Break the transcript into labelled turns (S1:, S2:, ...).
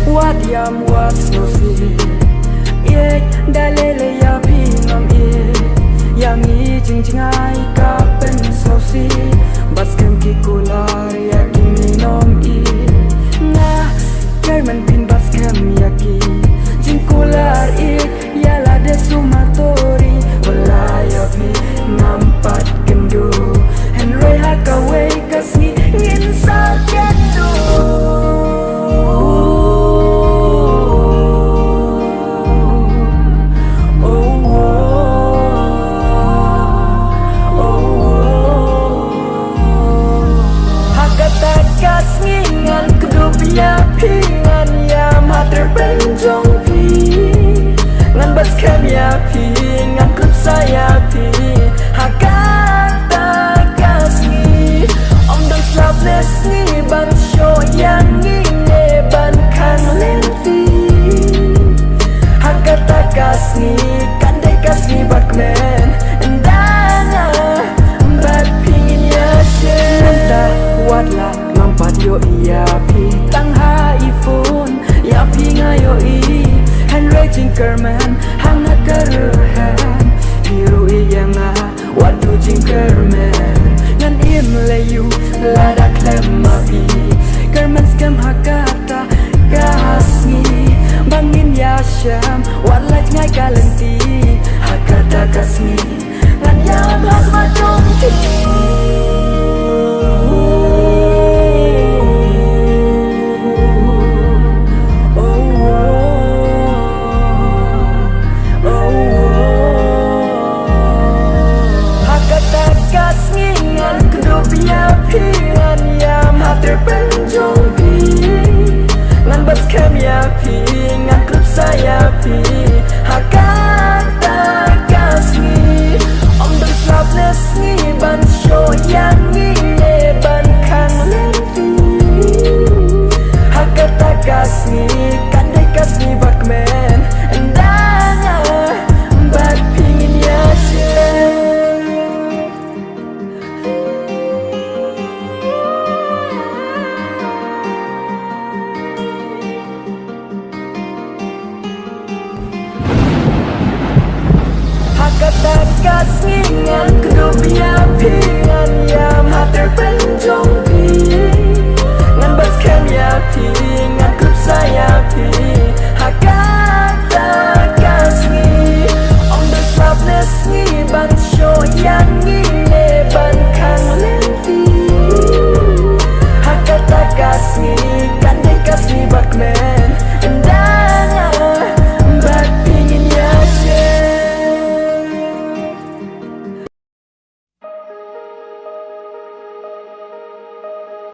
S1: Wadiam was no see Yek dalele ya pingam Yang jing ai ka pen so si Baskem ki kular ya kiminom Na German pin baskem ya ki Jing kular ya la de sumatori Wala ya pi nampat kendu Henry hakaway kasni ngin sa kendu Pingan ya mater penjong pi Ngan bas kem ya pi Ngan klub saya pi Hakata kasni Om dong slapless ni ban show yang ngine ban kan lenti Hakata kasni Kandai kasni bakmen Endana Bat pingin ya shen Nanta wadla Nampat yo iya pi Tangha iPhone Ya pi ngayo Henry Jinkerman Hanga keruhan Hiru iya nga Wadu Jinkerman Ngan im leyu Lada klema pi Kerman skam hakata Kasni Bangin ya syam Wadlaj ngai kalenti Hakata kasni Ngan yam hasma jongti Pingan ya mater penjong pi Ngan bas kem ya pi Ngan klub saya pi Hakata kasni Om dong slapless ni ban show yang ngine ban kang lenti Hakata kasni Kandai kasni bakmen Endana Bat pingin ya shen Kata kasih ngan kedua pingan ya mater penjong